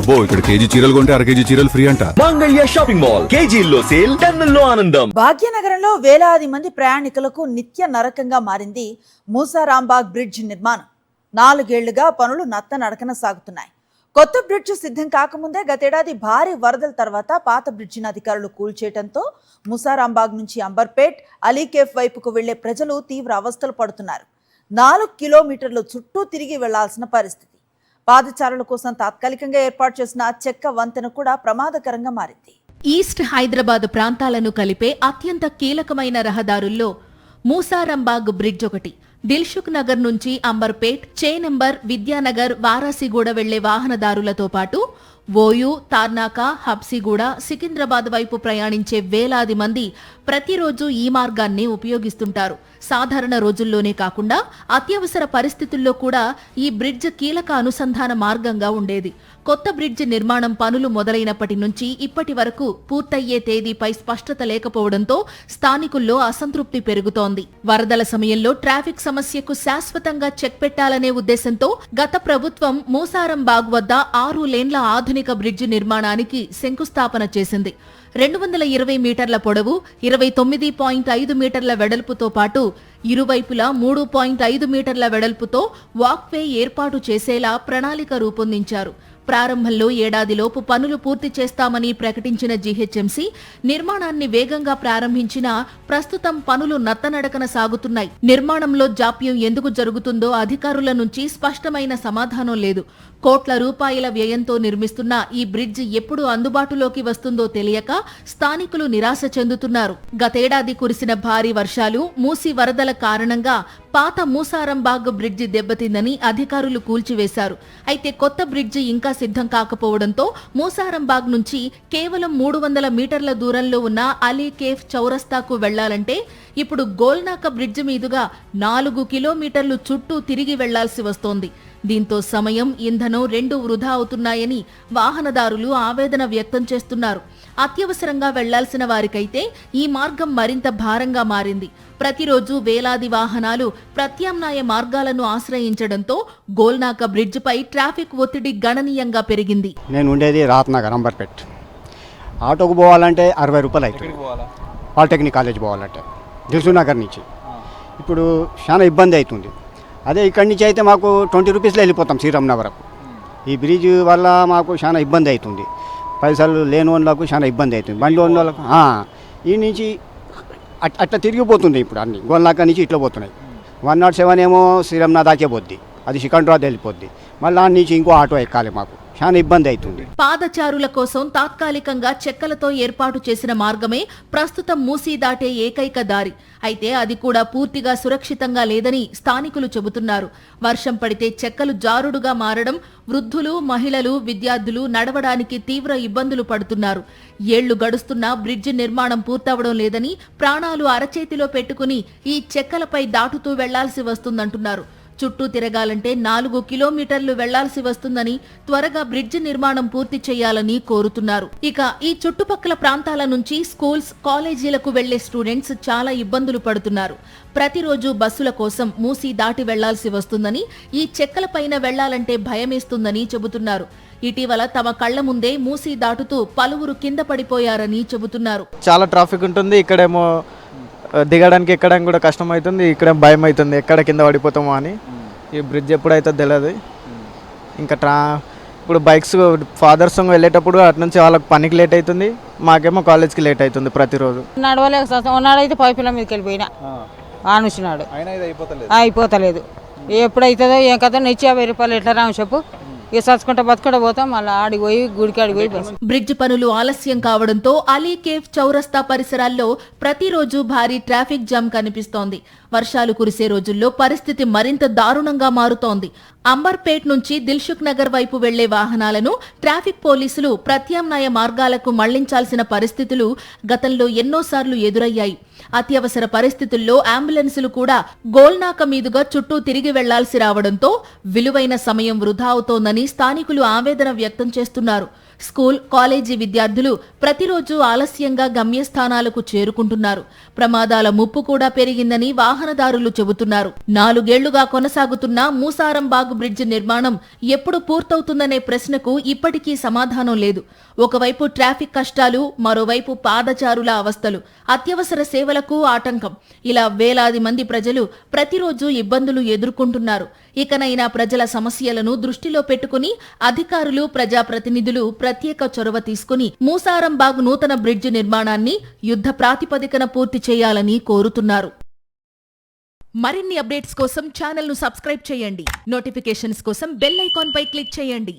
అబ్బో ఇక్కడ కేజీ చీరలు కొంటే అర కేజీ చీరలు ఫ్రీ అంట. మంగళ్య షాపింగ్ మాల్ కేజీల్లో సేల్, టన్నుల్లో ఆనందం. భాగ్యనగరంలో వేలాది మంది ప్రయాణికులకు నిత్య నరకంగా మారింది మూసారాంబాగ్ బ్రిడ్జ్ నిర్మాణం. 4 ఏళ్లుగా పనులు నత్తనడకన సాగుతున్నాయి. కొత్త బ్రిడ్జ్ సిద్ధం కాకముందే గతేడాది భారీ వరదల తర్వాత పాత బ్రిడ్జిని అధికారులు కూల్చేయడంతో మూసారాంబాగ్ నుంచి అంబర్పేట్, అలీకేఫ్ వైపుకు వెళ్లే ప్రజలు తీవ్ర అవస్థలు పడుతున్నారు. 4 కిలోమీటర్లు చుట్టూ తిరిగి వెళ్లాల్సిన పరిస్థితి. పాదచారుల కోసం తాత్కాలికంగా ఏర్పాటు చేసిన చెక్క వంతెన కూడా ప్రమాదకరంగా మారింది. ఈస్ట్ హైదరాబాద్ ప్రాంతాలను కలిపే అత్యంత కీలకమైన రహదారుల్లో మూసారాంబాగ్ బ్రిడ్జ్ ఒకటి. దిల్సుఖ్ నగర్ నుంచి అంబర్పేట్, చేనంబర్, విద్యానగర్, వారాసిగూడ వెళ్లే వాహనదారులతో పాటు ఓయూ, తార్నాక, హబ్సిగూడ, సికింద్రాబాద్ వైపు ప్రయాణించే వేలాది మంది ప్రతిరోజు ఈ మార్గాన్ని ఉపయోగిస్తుంటారు. సాధారణ రోజుల్లోనే కాకుండా అత్యవసర పరిస్థితుల్లో కూడా ఈ బ్రిడ్జ్ కీలక అనుసంధాన మార్గంగా ఉండేది. కొత్త బ్రిడ్జ్ నిర్మాణం పనులు మొదలైనప్పటి నుంచి ఇప్పటి వరకు పూర్తయ్యే తేదీపై స్పష్టత లేకపోవడంతో స్థానికుల్లో అసంతృప్తి పెరుగుతోంది. వరదల సమయంలో ట్రాఫిక్ సమస్యకు శాశ్వతంగా చెక్ పెట్టాలనే ఉద్దేశంతో గత ప్రభుత్వం మూసారాంబాగ్ వద్ద 6 లేన్ల ఆధునిక బ్రిడ్జ్ నిర్మాణానికి శంకుస్థాపన చేసింది. 220 మీటర్ల పొడవు, 29.5 మీటర్ల వెడల్పుతో పాటు ఇరువైపులా 3.5 మీటర్ల వెడల్పుతో వాక్వే ఏర్పాటు చేసేలా ప్రణాళిక రూపొందించారు. ప్రారంభంలో ఏడాదిలోపు పనులు పూర్తి చేస్తామని ప్రకటించిన జీహెచ్ఎంసీ నిర్మాణాన్ని వేగంగా ప్రారంభించినా ప్రస్తుతం పనులు నత్తనడకన సాగుతున్నాయి. నిర్మాణంలో జాప్యం ఎందుకు జరుగుతుందో అధికారుల నుంచి స్పష్టమైన సమాధానం లేదు. కోట్ల రూపాయల వ్యయంతో నిర్మిస్తున్న ఈ బ్రిడ్జ్ ఎప్పుడు అందుబాటులోకి వస్తుందో తెలియక స్థానికులు నిరాశ చెందుతున్నారు. గతేడాది కురిసిన భారీ వర్షాలు, మూసీ వరదల కారణంగా పాత మూసారాంబాగ్ బ్రిడ్జి దెబ్బతిందని అధికారులు కూల్చివేశారు. అయితే కొత్త బ్రిడ్జి ఇంకా సిద్ధం కాకపోవడంతో మూసారాంబాగ్ నుంచి కేవలం 300 మీటర్ల దూరంలో ఉన్న అలీకేఫ్ చౌరస్తాకు వెళ్లాలంటే ఇప్పుడు గోల్నాక బ్రిడ్జి మీదుగా 4 కిలోమీటర్లు చుట్టూ తిరిగి వెళ్లాల్సి వస్తోంది. దీంతో సమయం, ఇంధనం 2 వృధా అవుతున్నాయని వాహనదారులు ఆవేదన వ్యక్తం చేస్తున్నారు. అత్యవసరంగా వెళ్లాల్సిన వారికైతే ఈ మార్గం మరింత భారంగా మారింది. ప్రతిరోజు వేలాది వాహనాలు ప్రత్యామ్నాయ మార్గాలను ఆశ్రయించడంతో గోల్నాక బ్రిడ్జిపై ట్రాఫిక్ ఒత్తిడి గణనీయంగా పెరిగింది. నేను ఉండేది రాత్నగర్, అంబర్పేట్. ఆటోకు పోవాలంటే 60 రూపాయలు అవుతుంది. పాలిటెక్నిక్ కాలేజ్ పోవాలంటే దిల్సుఖ్ నగర్ నుంచి ఇప్పుడు చాలా ఇబ్బంది అవుతుంది. అదే ఇక్కడి నుంచి అయితే మాకు 20 రూపీస్లో వెళ్ళిపోతాం శ్రీరామనగరకు. ఈ బ్రిడ్జ్ వల్ల మాకు చాలా ఇబ్బంది అవుతుంది. పైసలు లేని వాళ్ళకు చాలా ఇబ్బంది అవుతుంది. బండి ఉన్న వాళ్ళకు ఈ నుంచి అట్లా తిరిగిపోతుంది. ఇప్పుడు అన్ని గోల్నాక నుంచి ఇట్లా పోతున్నాయి. 107 ఏమో శ్రీరామనాథ్ దాకే పోద్ది, అది సికండ్రాబాద్ వెళ్ళిపోద్ది. మళ్ళీ ఆ నుంచి ఇంకో ఆటో ఎక్కాలి. మాకు చాలా ఇబ్బంది అవుతుంది. పాదచారుల కోసం తాత్కాలికంగా చెక్కలతో ఏర్పాటు చేసిన మార్గమే ప్రస్తుతం మూసీ దాటే ఏకైక దారి. అయితే అది కూడా పూర్తిగా సురక్షితంగా లేదని స్థానికులు చెబుతున్నారు. వర్షం పడితే చెక్కలు జారుడుగా మారడం, వృద్ధులు, మహిళలు, విద్యార్థులు నడవడానికి తీవ్ర ఇబ్బందులు పడుతున్నారు. ఏళ్లు గడుస్తున్నా బ్రిడ్జి నిర్మాణం పూర్తవడం లేదని, ప్రాణాలు అరచేతిలో పెట్టుకుని ఈ చెక్కలపై దాటుతూ వెళ్లాల్సి వస్తుందంటున్నారు. చుట్టూ తిరగాలంటే 4 కిలోమీటర్లు వెళ్లాల్సి వస్తుందని, త్వరగా బ్రిడ్జి నిర్మాణం పూర్తి చేయాలని కోరుతున్నారు. ఇక ఈ చుట్టుపక్కల ప్రాంతాల నుంచి స్కూల్స్, కాలేజీలకు వెళ్లే స్టూడెంట్స్ చాలా ఇబ్బందులు పడుతున్నారు. ప్రతిరోజు బస్సుల కోసం మూసీ దాటి వెళ్లాల్సి వస్తుందని, ఈ చెక్కలపైన వెళ్లాలంటే భయమేస్తుందని చెబుతున్నారు. ఇటీవల తమ కళ్ల ముందే మూసీ దాటుతూ పలువురు కింద పడిపోయారని చెబుతున్నారు. చాలా ట్రాఫిక్ ఉంటుంది. ఇక్కడేమో దిగడానికి ఎక్కడానికి కూడా కష్టం అవుతుంది. ఇక్కడ భయం అవుతుంది ఎక్కడ కింద పడిపోతామో అని. ఈ బ్రిడ్జ్ ఎప్పుడైతే తెలియదు. ఇంకా ఇప్పుడు బైక్స్ ఫాదర్స్ వెళ్ళేటప్పుడు అటు నుంచి వాళ్ళకి పనికి లేట్ అవుతుంది, మాకేమో కాలేజ్కి లేట్ అవుతుంది ప్రతిరోజు. నడవలేక ఉన్నాడైతే పైపుల మీదకి వెళ్ళిపోయినా ఆనుసినాడు, అయిపోతలేదు. ఎప్పుడైతుందో ఏం కదా, నెచ్చి 50 రూపాయలు ఎట్లా రాము చెప్పు. ఇక సచ్చుకుంటా బతుకుంటా పోతాం, మళ్ళీ ఆడిపోయి గుడికి ఆడిపోయి. బ్రిడ్జ్ పనులు ఆలస్యం కావడంతో అలీకేఫ్ చౌరస్తా పరిసరాల్లో ప్రతిరోజు భారీ ట్రాఫిక్ జామ్ కనిపిస్తోంది. వర్షాలు కురిసే రోజుల్లో పరిస్థితి మరింత దారుణంగా మారుతోంది. అంబర్పేట్ నుంచి దిల్సుఖ్ నగర్ వైపు వెళ్లే వాహనాలను ట్రాఫిక్ పోలీసులు ప్రత్యామ్నాయ మార్గాలకు మళ్లించాల్సిన పరిస్థితులు గతంలో ఎన్నోసార్లు ఎదురయ్యాయి. అత్యవసర పరిస్థితుల్లో అంబులెన్సులు కూడా గోల్నాక మీదుగా చుట్టూ తిరిగి వెళ్లాల్సి రావడంతో విలువైన సమయం వృధా అవుతోందని స్థానికులు ఆవేదన వ్యక్తం చేస్తున్నారు. స్కూల్, కాలేజీ విద్యార్థులు ప్రతిరోజు ఆలస్యంగా గమ్యస్థానాలకు చేరుకుంటున్నారు. ప్రమాదాల ముప్పు కూడా పెరిగిందని వాహనదారులు చెబుతున్నారు. 4 ఏళ్లుగా కొనసాగుతున్న మూసారంబాగ్ బ్రిడ్జ్ నిర్మాణం ఎప్పుడు పూర్తవుతుందనే ప్రశ్నకు ఇప్పటికీ సమాధానం లేదు. ఒకవైపు ట్రాఫిక్ కష్టాలు, మరోవైపు పాదచారుల అవస్థలు, అత్యవసర సేవలకు ఆటంకం. ఇలా వేలాది మంది ప్రజలు ప్రతిరోజు ఇబ్బందులు ఎదుర్కొంటున్నారు. ఇకనైనా ప్రజల సమస్యలను దృష్టిలో పెట్టుకుని అధికారులు, ప్రజాప్రతినిధులు ప్రత్యేక చొరవ తీసుకుని మూసారంబాగ్ నూతన బ్రిడ్జ్ నిర్మాణాన్ని యుద్ధ ప్రాతిపదికన పూర్తి చేయాలని కోరుతున్నారు. మరిన్ని అప్డేట్స్ కోసం ఛానల్ ను సబ్స్క్రైబ్ చేయండి. నోటిఫికేషన్స్ కోసం బెల్ ఐకాన్ పై క్లిక్ చేయండి.